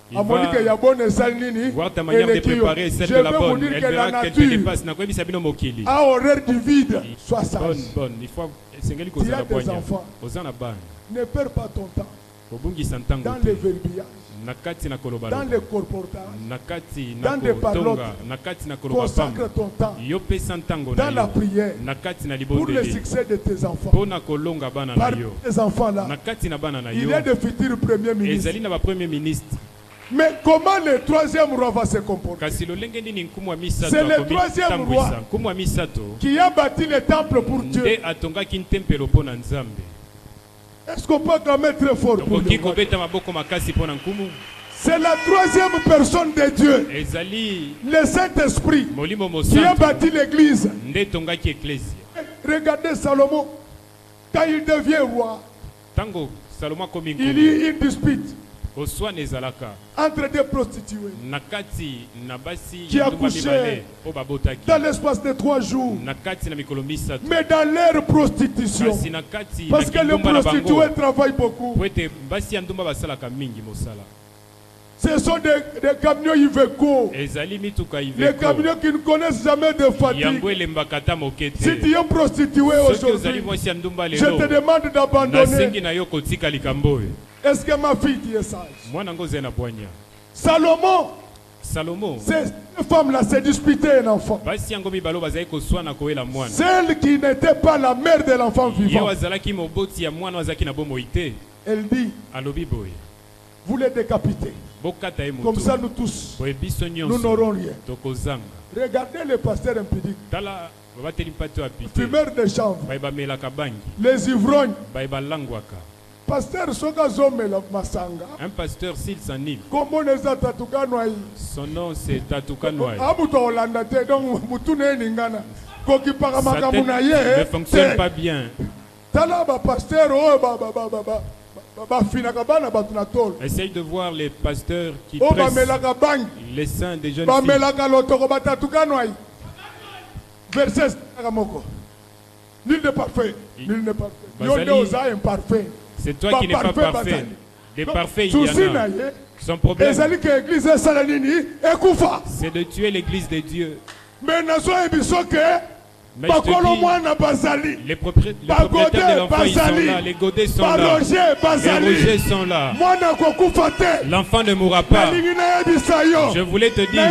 Il va voir ta manière de préparer celle de la bonne. Elle verra qu'elle te dépasse. À horaire du vide, sois sage. Bonne. Il faut tu as des enfants. Ne perds pas ton temps. Dans les verbiages, dans les corportages, dans les paroles, consacre ton temps dans la prière pour le succès de tes enfants. Par tes enfants-là, il est de futurs premiers ministres. Mais comment le troisième roi va se comporter? C'est le troisième roi qui a bâti le temple pour Dieu. Est-ce qu'on peut quand même très fort pour lui? C'est la troisième personne de Dieu, le Saint-Esprit, qui a bâti l'église. Regardez Salomon, quand il devient roi, il y a une dispute entre des prostituées qui accouchaient dans l'espace de 3 jours, mais dans leur prostitution, parce que les prostituées travaillent beaucoup. Ce sont des camions Iveco, des camions qui ne connaissent jamais de fatigue. Si tu es prostitué aujourd'hui, je te demande d'abandonner. Est-ce que ma fille qui est sage? Salomon, cette femme-là s'est disputée un enfant. Celle qui n'était pas la mère de l'enfant vivant. Elle dit, vous les décapitez. Comme ça nous tous, nous n'aurons rien. Regardez le pasteur impudique, fumeur de chanvre, les ivrognes. Pasteur Sogazomela Masanga. Un pasteur s'il s'enivre. Son nom c'est Tatukanwai. Sa tête ne fonctionne pas bien. Essaye de voir les pasteurs qui pressent les seins des jeunes filles. Verset nul n'est parfait. Nul n'est parfait. Imparfait. C'est toi qui n'es pas parfait. Des parfaits, il y en a. Son problème, c'est de tuer l'église de Dieu. Mais Mais je te dis, les propriétaires de l'enfant, ils sont là, les godets sont là, les rogers sont là. L'enfant ne mourra pas. Je voulais te dire,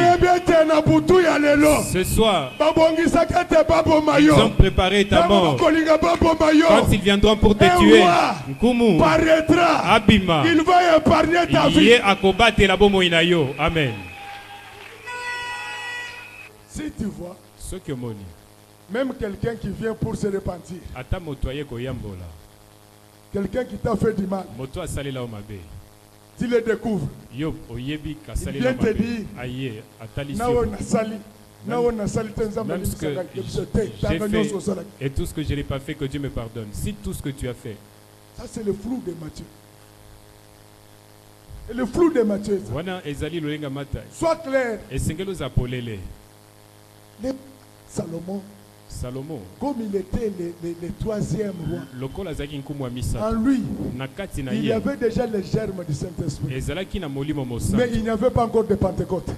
ce soir, ils ont préparé ta mort. Quand ils viendront pour te tuer, Nkumu, Abima, il va épargner ta vie. Amen. Si tu vois, même quelqu'un qui vient pour se repentir, quelqu'un qui t'a fait du mal, tu le découvres, il vient te dire, même ce que j'ai fait et tout ce que je n'ai pas fait, que Dieu me pardonne. Si tout ce que tu as fait, ça c'est le flou de Matthieu. Et le flou de Matthieu, sois clair. Salomon, comme il était le troisième roi, en lui, il y avait déjà les germes du Saint-Esprit. Mais il n'y avait pas encore de Pentecôte.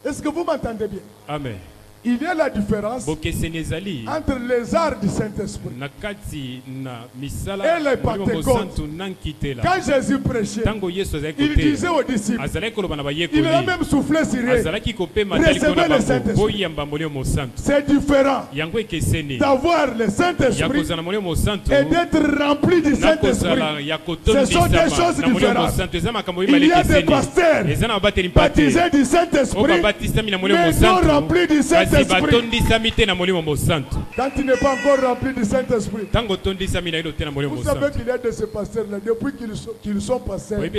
Est-ce que vous m'entendez bien? Amen. Il y a la différence entre les arts du Saint-Esprit et les Pentecôtes. Quand Jésus prêchait, il disait aux disciples, il a même soufflé sur eux, recevez le Saint-Esprit. C'est différent d'avoir le Saint-Esprit et d'être rempli du Saint-Esprit. Ce sont des choses différentes. Il y a des pasteurs baptisés du Saint-Esprit, mais non remplis du Saint-Esprit. Quand il n'est pas encore rempli du Saint-Esprit, vous savez qu'il y a de ces pasteurs-là, depuis qu'ils sont pasteurs, ils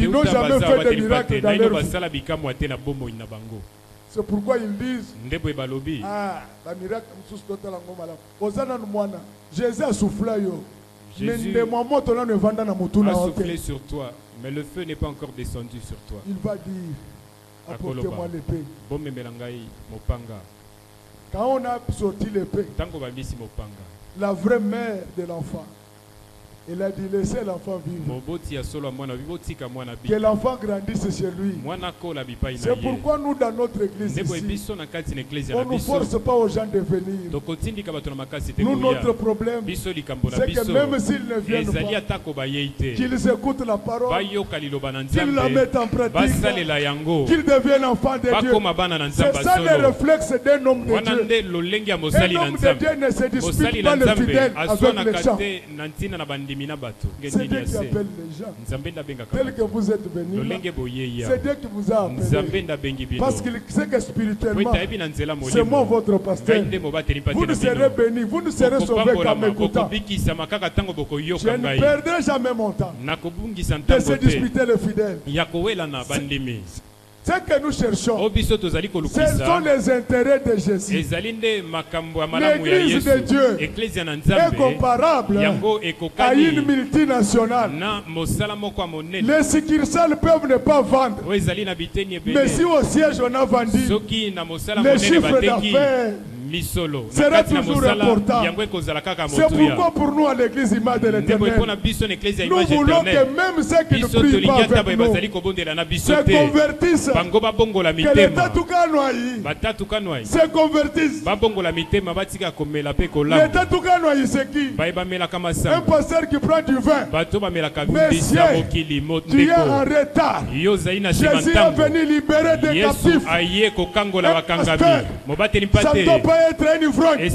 n'ont jamais fait de miracle dans leur vie. C'est pourquoi ils disent, ah, la miracle, Jésus a soufflé, Jésus a soufflé sur toi, mais le feu n'est pas encore descendu sur toi. Il va dire, apportez-moi l'épée. Quand on a sorti l'épée, la vraie mère de l'enfant, elle a dit, laissez l'enfant vivre. Que l'enfant grandisse chez lui. C'est pourquoi nous, dans notre église ici, on ne force pas aux gens de venir. Nous, notre problème, c'est que même s'ils ne viennent pas, qu'ils écoutent la parole, qu'ils la mettent en pratique, qu'ils deviennent enfants de Dieu. C'est ça le réflexe d'un homme de Dieu. Un homme de Dieu ne se dispute pas le fidèle avec les gens. C'est Dieu qui appelle les gens. Tel que vous êtes venus, c'est Dieu qui vous a appelé. Parce qu'il sait que spirituellement, c'est moi votre pasteur. Vous ne serez bénis, vous ne serez sauvés qu'en m'écoutant. Je ne perdrai jamais mon temps de se disputer le fidèle. Ce que nous cherchons, ce sont les intérêts de Jésus. L'église de Dieu est comparable à une multinationale. Les succursales peuvent ne pas vendre. Mais si au siège on a vendu, les chiffres d'affaires sera toujours important. C'est pourquoi pour nous à l'église Image de l'Éternel, nous voulons que même ceux qui ne prient pas avec nous se convertissent. Que l'État Tukanoaï se convertisse. L'État Tukanoaï c'est qui? Un pasteur qui prend du vin. Messieurs, tu es en retard. Jésus est venu libérer des captifs. Un pasteur, ça ne doit pas être un ivrogne.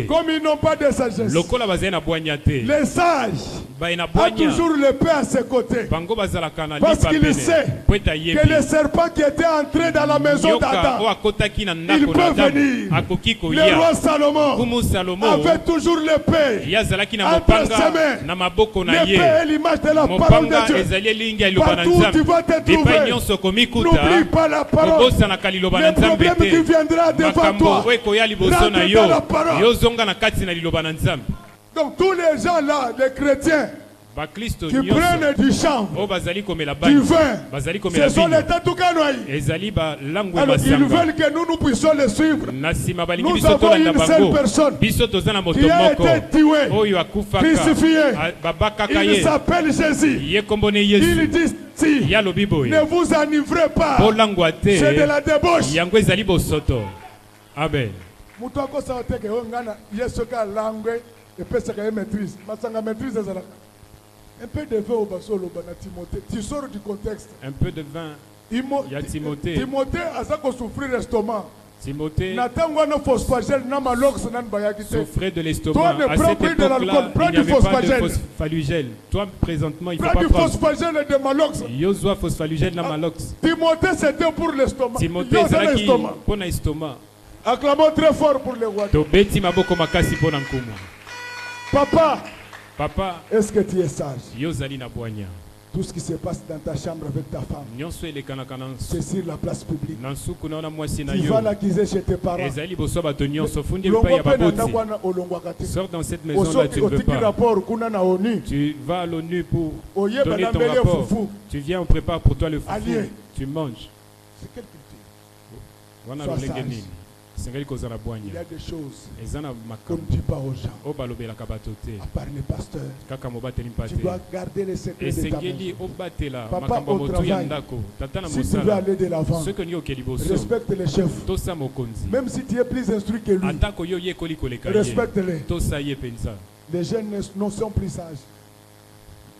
Comme ils n'ont pas de sagesse, les sages ont toujours le paix à ses côtés. Parce qu'il sait que le serpent qui était entré dans la maison d'Adam, il peut venir. Le roi Salomon avait toujours l'épée entre ses mains. L'épée est l'image de la parole de Dieu. Partout où tu vas te trouver, n'oublie pas la parole. Le problème qui viendra devant toi, rentre dans la parole. Donc tous les gens là, les chrétiens, qui prennent du chanvre, du vin, ce sont les Tatukanoaï. Alors ils veulent que nous puissions les suivre. Nous avons une seule personne qui a été tuée, crucifiée. Il s'appelle Jésus. Il dit Ne vous enivrez pas. C'est de la débauche. Amen. Un peu de vin au basolo bana Timothée. Tu sors du contexte. Un peu de vin. Il y a Timothée. Timothée a ça qu'on souffrir l'estomac. Timothée souffrait de l'estomac. À cette époque-là, il n'y avait pas de phosphalugel. Toi, présentement, il ne faut pas prendre. Yosua phosphalugel na malox. Timothée, c'était pour l'estomac. Timothée, c'est pour l'estomac. Acclamons très fort pour les rois. Papa. Papa, est-ce que tu es sage? Tout ce qui se passe dans ta chambre avec ta femme, c'est sur la place publique. Tu vas l'accuser chez tes parents. Sors dans cette maison-là, tu ne veux pas. Tu vas à l'ONU pour donner ton rapport. Tu viens, on prépare pour toi le foufou. Tu manges. C'est quelle culture? Sois sage. Il y a des choses comme tu parles aux gens, à part les pasteurs. Tu dois garder les secrets de ta maison. Papa, au travail, si tu veux aller de l'avant, respecte les chefs. Même si tu es plus instruit que lui, respecte-les. Les jeunes ne sont plus sages.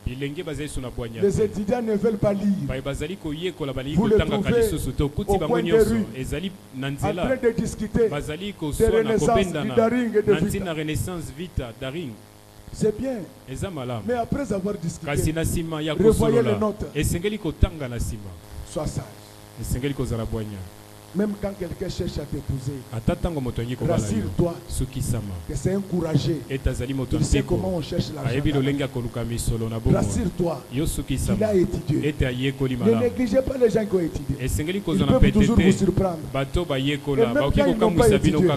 Les étudiants ne veulent pas lire. Vous les trouvez au coin des rues, en train de discuter de Renaissance, Vita, Daring. C'est bien. Mais après avoir discuté, revoyez les notes. Sois sage. Même quand quelqu'un cherche à t'épouser, rassure-toi que c'est encouragé. Il sait comment on cherche l'argent. Rassure-toi qu'il a étudié. Ne négligez pas les gens qui ont étudié. Ils peuvent toujours vous surprendre. Et même quand ils n'ont pas étudié,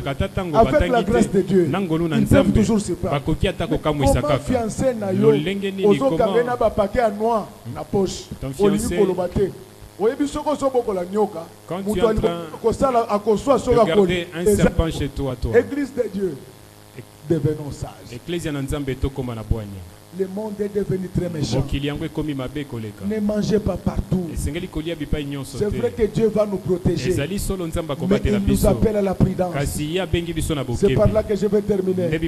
avec la grâce de Dieu, ils peuvent toujours surprendre. Comment fiancer na yo, ozokangena ba paquet à noix na poche. Quand tu es en train de garder un serpent chez toi, Église de Dieu, devenons sages. Le monde est devenu très méchant. Ne mangez pas partout. C'est vrai que Dieu va nous protéger, mais il nous appelle à la prudence. C'est par là que je vais terminer.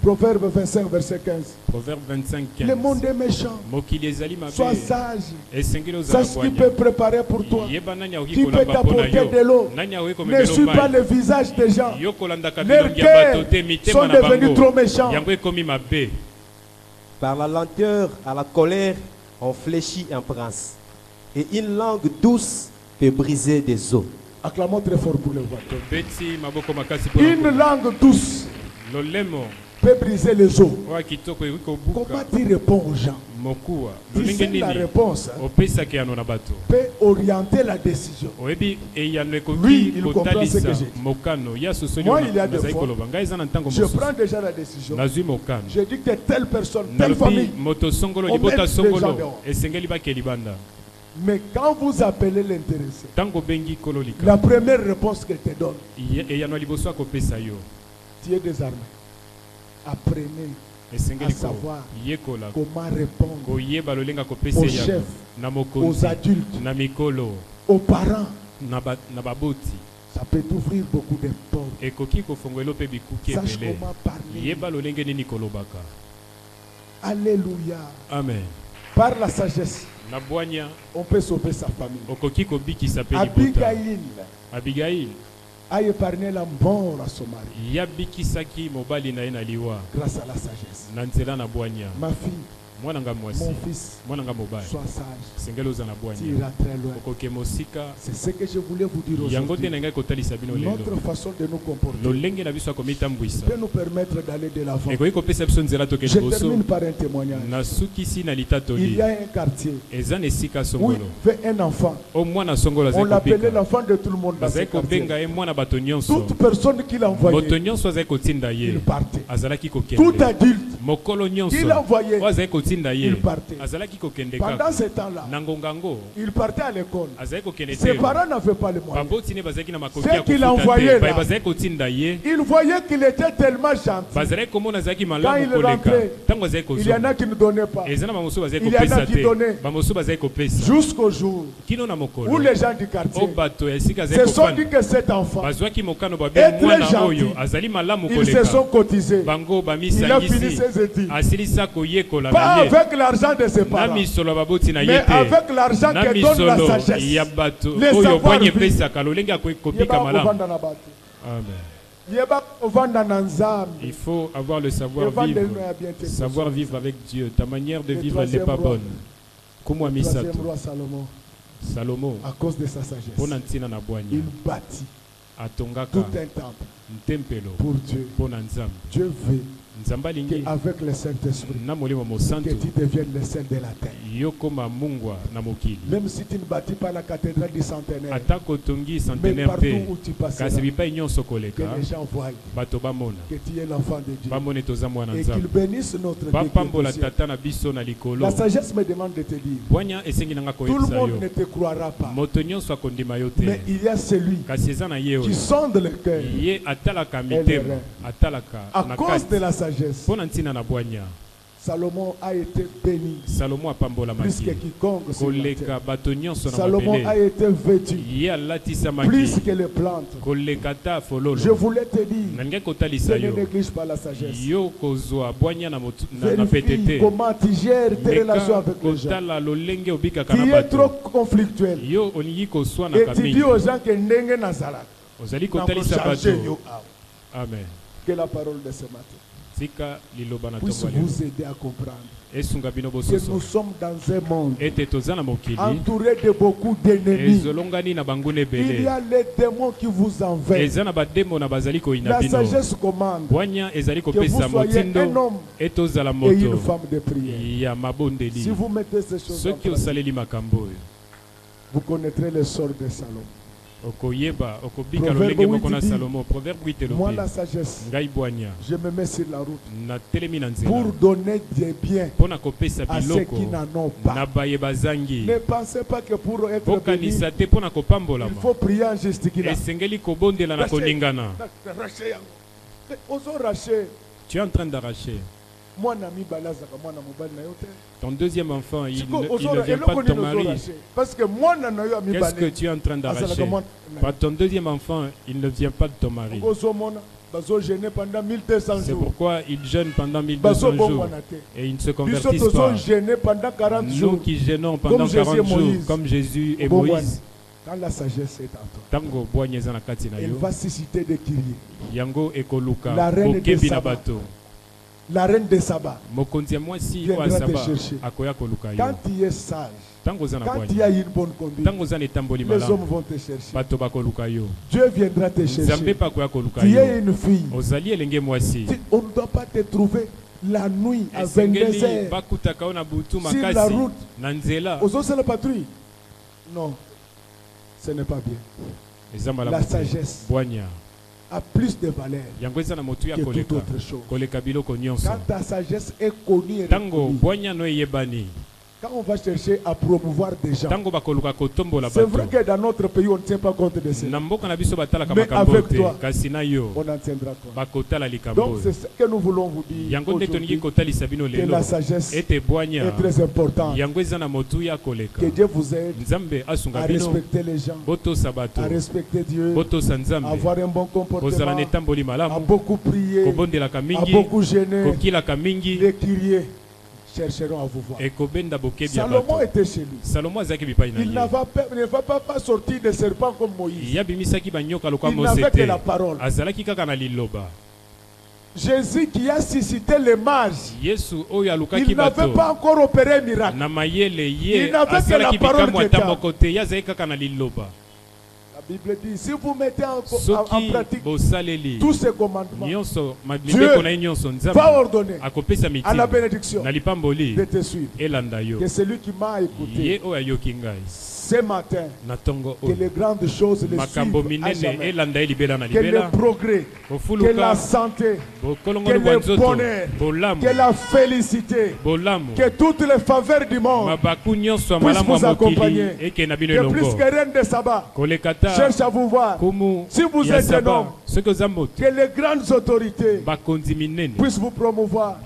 Proverbe 25, verset 15. Le monde est méchant. Sois sage. Sache ce qui peut préparer pour toi, qui peut t'apporter de l'eau. Ne suis pas le visage des gens. Leurs cœurs sont devenus trop méchants. Par la lenteur à la colère, on fléchit un prince. Et une langue douce peut briser des os. Acclamons très fort pour le roi. Une langue douce peut briser les os. Comment tu réponds aux gens? Tu sais la réponse peut orienter la décision. Lui, il comprend ce que j'ai dit. Moi, il y a des fois, je prends déjà la décision. Je dis que telle personne, telle famille, on met les gens dehors. Mais quand vous appelez l'intéressé, la première réponse qu'elle te donne, tu es désarmé. Apprenez à savoir comment répondre aux chefs, aux adultes, aux parents. Ça peut t'ouvrir beaucoup de portes. Sache comment parler. Alléluia. Amen. Par la sagesse, on peut sauver sa famille. Abigail a épargné la mort à son mari grâce à la sagesse. Ma fille, mon fils, sois sage. Tu iras très loin. C'est ce que je voulais vous dire aujourd'hui. Notre façon de nous comporter peut nous permettre d'aller de l'avant. Je termine par un témoignage. Il y a un quartier où il fait un enfant. On l'appelait l'enfant de tout le monde dans ce quartier. Toute personne qui l'a envoyé, il partait. Tout adulte il envoyait, il partait. Pendant ce temps-là, il partait à l'école. Ses parents n'avaient pas les moyens. Ce qu'il envoyait là, il voyait qu'il était tellement gentil. Quand il rentrait, il y en a qui ne donnaient pas. Il y en a qui donnaient. Jusqu'au jour où les gens du quartier se sont dit que cet enfant est très gentil. Ils se sont cotisés. Il a fini ses études. Pas avec l'argent de ses parents, mais avec l'argent que donne la sagesse. Les savoir-vivre. Il faut avoir le savoir-vivre. Savoir-vivre avec Dieu. Ta manière de vivre n'est pas bonne. Salomon, à cause de sa sagesse, il bâtit tout un temple pour Dieu. Dieu veut qu'avec le Saint-Esprit, que tu deviennes le sel de la terre. Même si tu ne bâtis pas la cathédrale du centenaire, mais partout où tu passeras, que les gens voient que tu es l'enfant de Dieu et qu'ils bénissent notre Dieu. La sagesse me demande de te dire, tout le monde ne te croira pas, mais il y a celui qui sonde le cœur et les reins. À cause de la sagesse, Salomon a été béni plus que quiconque sur la terre. Salomon a été vêtu plus que les plantes. Je voulais te dire, ne néglige pas la sagesse. Vérifie comment tu gères tes relations avec les gens. Tu es trop conflictuel et tu dis aux gens que Ndenge Nazarak. Amen. Que la parole de ce matin puisse vous aider à comprendre que nous sommes dans un monde entouré de beaucoup d'ennemis. Il y a les démons qui vous envahissent. La sagesse commande que vous soyez un homme et une femme de prière. Si vous mettez ces choses en pratique, vous connaîtrez le sort de Salomon. Proverbe 8 dit, moi la sagesse, je me mets sur la route pour donner des biens à ceux qui n'en ont pas. Ne pensez pas que pour être béni, il faut prier en gesticulant. Tu es en train d'arracher. Ton deuxième enfant, il ne vient pas de ton mari. Qu'est-ce que tu es en train d'arracher? Ton deuxième enfant, il ne vient pas de ton mari. C'est pourquoi il jeûne pendant 1200 jours et il ne se convertissent pas. Nous qui jeûnons pendant 40 jours, comme Jésus et Moïse. Quand la sagesse est en toi, elle va susciter des kyriers. La reine de Saba viendra te chercher. Quand tu es sage, quand tu as une bonne conduite, les hommes vont te chercher. Dieu viendra te chercher. Tu es une fille. On ne doit pas te trouver la nuit à 22h sur la route. Aux la patrouille. Non, ce n'est pas bien. La sagesse a plus de valeur que toute autre chose. Quand ta sagesse est connue, quand on va chercher à promouvoir des gens, c'est vrai que dans notre pays on ne tient pas compte de ça. Mais avec toi, on en tiendra compte. Donc c'est ce que nous voulons vous dire aujourd'hui, que la sagesse est très importante. Que Dieu vous aide à respecter les gens, à respecter Dieu, à avoir un bon comportement, à beaucoup prier, à beaucoup gêner, les kyriers chercheront à vous voir. Salomon était chez lui. Il ne va pas sortir des serpents comme Moïse. Il n'avait que la parole. Jésus qui a suscité les mages, il n'avait pas encore opéré un miracle. Il n'avait que la parole qui était. La Bible dit, si vous mettez en pratique tous ces commandements, Dieu va ordonner à la bénédiction de te suivre. Que celui qui m'a écouté ce matin, que les grandes choses les suivent à jamais. Que le progrès, que la santé, que le bonheur, que la félicité, que toutes les faveurs du monde puissent vous accompagner. Que plus que reine de Saba cherche à vous voir. Si vous êtes un homme, que les grandes autorités puissent vous promouvoir.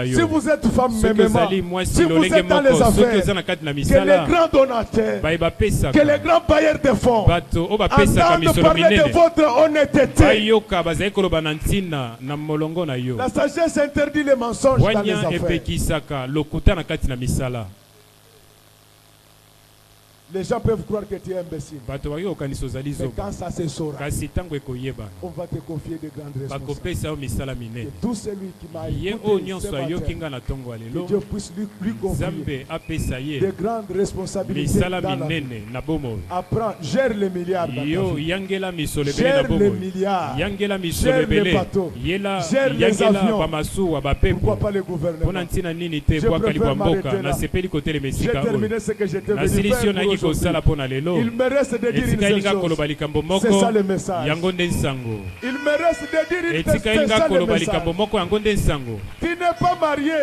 Si vous êtes femme, si vous êtes dans les affaires, que les grands donateurs, que les grands bailleurs de fonds entendent parler de votre honnêteté. La sagesse interdit les mensonges dans les affaires. Les gens peuvent croire que tu es imbécile. Mais quand ça se saura, on va te confier de grandes responsabilités. Et tout celui qui m'a écouté ce matin, que Dieu puisse lui confier de grandes responsabilités dans la vie. Apprends, gère les milliards dans ta vie. Gère les milliards, gère les bateaux, gère les avions. Pourquoi pas le gouvernement? Je préfère m'arrêter. J'ai terminé ce que j'étais venu faire pour il me reste de dire une seule chose. C'est ça le message. Il me reste de dire une seule chose. C'est ça le message. Tu n'es pas marié.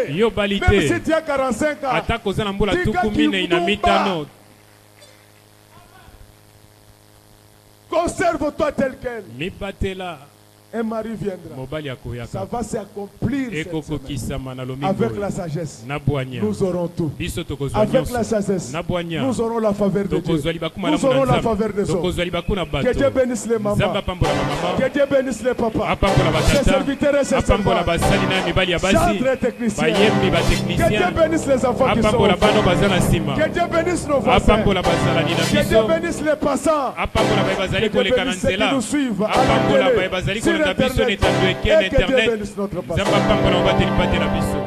Même si tu as 45 ans. Conserve-toi tel quel. Un mari viendra. Ça va s'accomplir avec la sagesse. Nous aurons tout. Avec la sagesse, nous aurons la faveur de Dieu. Nous aurons la faveur des hommes. Que Dieu bénisse les mamans. Que Dieu bénisse les papas. Ses serviteurs et ses servantes. Chantres et techniciens. Que Dieu bénisse les enfants qui sont. Que Dieu bénisse nos voisins. Que Dieu bénisse les passants. Que Dieu bénisse ceux qui nous suivent à la télé. Na biso ne tandueke na internet zamba pambo na bateli pate na biso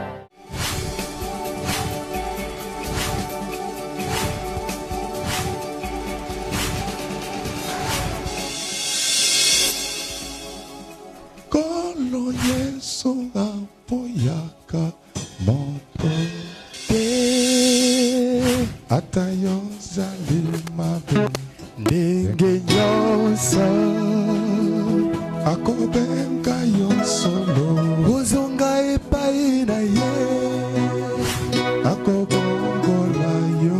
Kolo Yesu apoyaka moto te atayo zalima ndenge nyonso akobenga yo solo ozonga epai na ye akobongola yo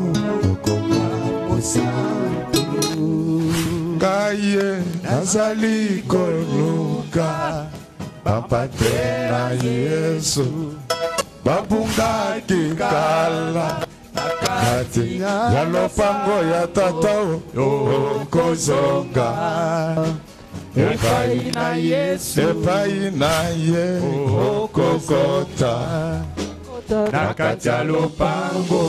okoma mosantu ngaye nazali koluka bapate na Yesu babungaki kala kati ya lopango ya tata okozonga epai na Yesu epai na ye okokota na kati ya lopango